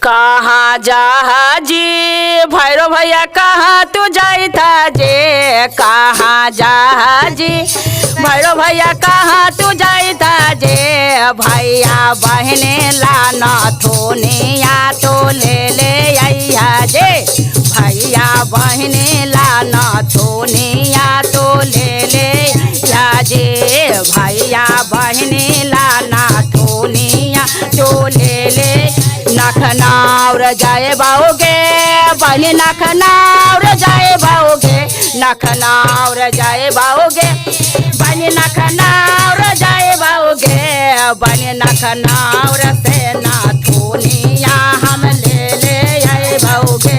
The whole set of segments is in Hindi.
कहाँ जा जी भैरव भैया कहाँ तू जाई था जे कहाँ जा जी भैरव भैया कहाँ तू जाई था जे भैया बहने लाना थोनिया तो ले आइया जे भैया बहने लाना थोनिया तो ले या जे भैया बहने लाना थोनिया तो ले नखनावर जाए बाओगे बहनी नखनावर जाए बाओगे नखनावर जाए बाओगे बहनी नखनावर जाए बाओगे बहनी नखनावर से नाथुनिया हम ले आए बाओगे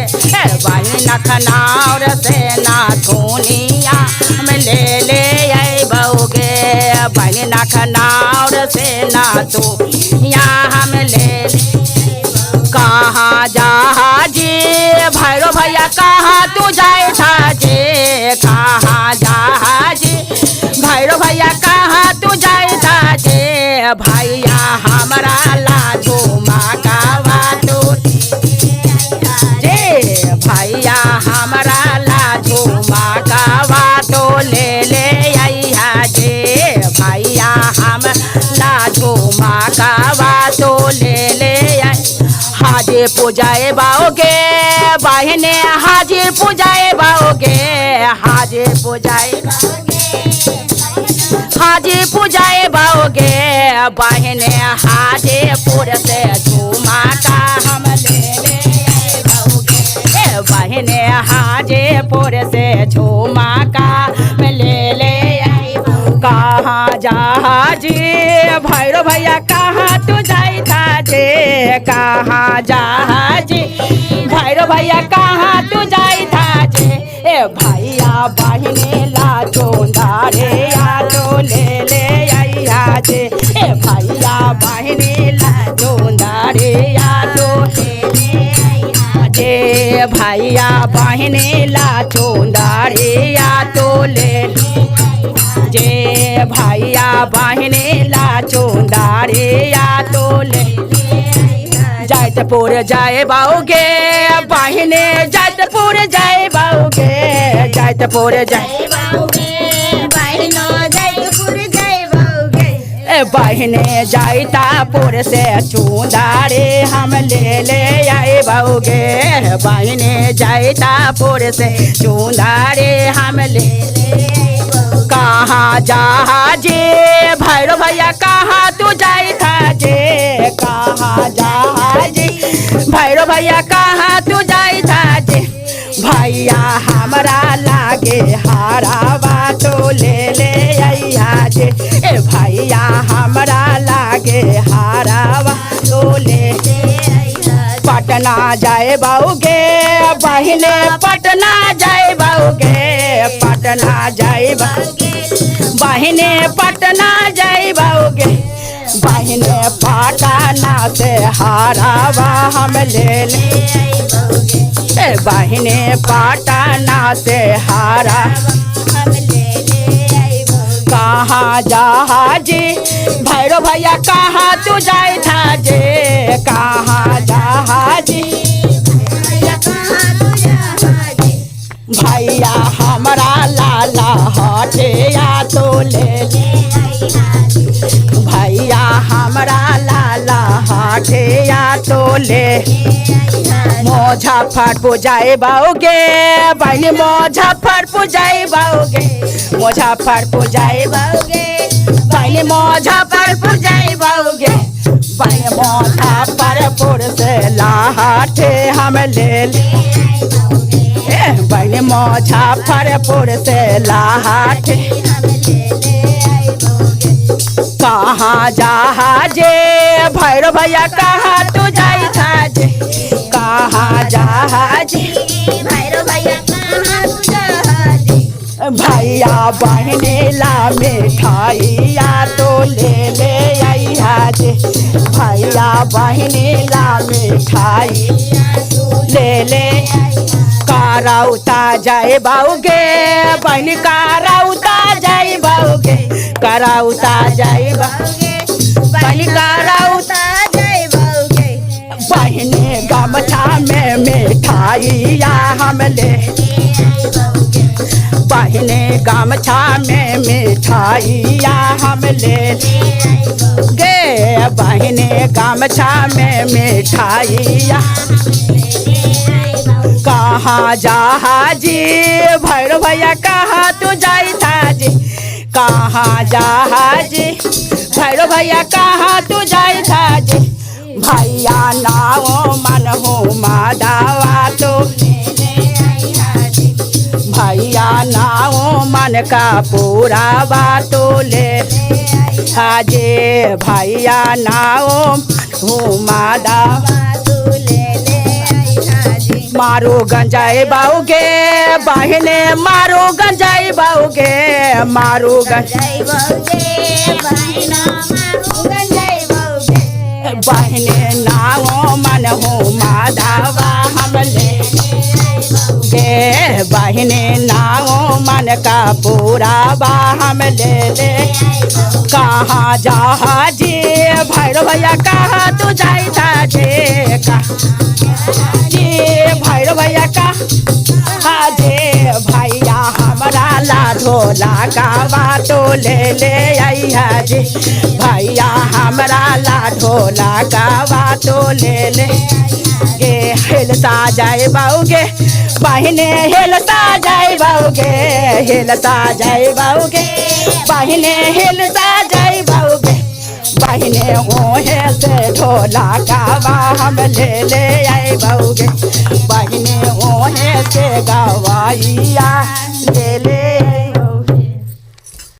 बहनी नखनावर से नाथुनिया हम ले आए बाओगे बहनी नखनावर से नाथुनिया हम ले कहाँ जा जी भैरव भैया कहाँ तू जाए था जे कहाँ जा जी भैरव भैया कहाँ तू जाए था जे भैया हमारा लाजो माकावा तो जे भैया हमारा लाजो माकावा तो ले आइया जे भैया हम लाजो माकावा तो ले हाजी पूजाए बाओगे बहने हाजी पूजाए बाओगे हाजी पूजाए बाओगे बहने हाजीपुर से झूमा का हम ले बाओगे बहने हाजीपुर से झूमा का मैं ले कहाँ जा जी भैरव भैया कहाँ तू जाई था जे कहाँ जा जी भैरव भैया कहाँ तू जाई था जे भैया बहने लाजो धारे या तो ले आइया जे भैया बहने लाजो धारे या तो ले आइया जे भैया बहने लाजो धारे या तो ले जे भैया बहने लाजो धारे या तो ले जैतपुर जाए बाओगे बहने जैतपुर जाए बाओगे जैतपुर जाए बहने जैतापुर से चूंदारे हम ले आए बाओगे बहने जैतापुर से चूंदारे हम ले कहाँ जा जे भैरव भैया कहाँ तू जाई था जे कहाँ जा जे भैरव भैया कहाँ तू जाई था जे भैया हमारा लागे हारावा तो ले आइया जे भैया हमारा लागे हारावा तो ले पटना जाए बाओगे बहने पटना जाए बाओगे पटना जाए बहने पटना जाए बाओगे बहने पटना से हारावा हम ले बहने पटना से हारा हम ले कहाँ जा जी भैरव भैया कहाँ तू जाए था जे कहाँ जा जी भैया हमारा लाला हटे या तो ले भैया हमारा लाला हटे या तो ले मुजफ्फरपुर जाए बाओगे बहनी मुजफ्फरपुर जाए बाओगे मुजफ्फरपुर जाए बाओगे बहनी मुजफ्फरपुर जाए बाओगे बहनी मुजफ्फरपुर से लाहटे हम ले बहनी मुजफ्फरपुर से लाहटे कहाँ जा जे भैरव भैया कहाँ तू जाई था जे कहाँ जा जे भैरव भैया कहाँ तू जा जे भैया बहने ला मिठाइया तो ले आइया जे भैया बहने ला मिठाई ले कारौता जाए बाओगे बहनी कारौता जाए जाई बाऊगे करौता जाई बहनी करौता बहने गमछा में मिठाइया हम ले बहने गमछा में मिठाइया हम ले गे बहने गमछा में मिठाइया कहाँ जहाजी भैरव भैया कहाँ तू जाई था जी कहाँ जहाजी भैरव भैया कहाँ तू जाई था जी भैया नाओ मन हो मादावा तो भैया नाओ मन का पूरा बातो ले हाजे भैया नाओ हो मादावा मारो गंजाई बाऊगे बहने मारो गंजाई बाऊगे मारो गंजाई बहने नाओ मन हो माधवा हम ले गे बहने नाओ मन का पूरा बा हम ले कहाँ जहाजी भैरव भैया कहाँ तू जाई था जे भैरव भैया का हाजे भैया हमारा लाढोला का बातो ले आई हाजे भैया हमारा लाढोला का बातो ले गे हेल सा जाए बाऊगे बहने हेल सा जाए बाऊगे हेल सा जाए बाऊगे बहने हेल सा जाए बाऊगे बहने ओहे से ढोला का हम ले आए बाऊगे बहने ओहे से गवाइया ले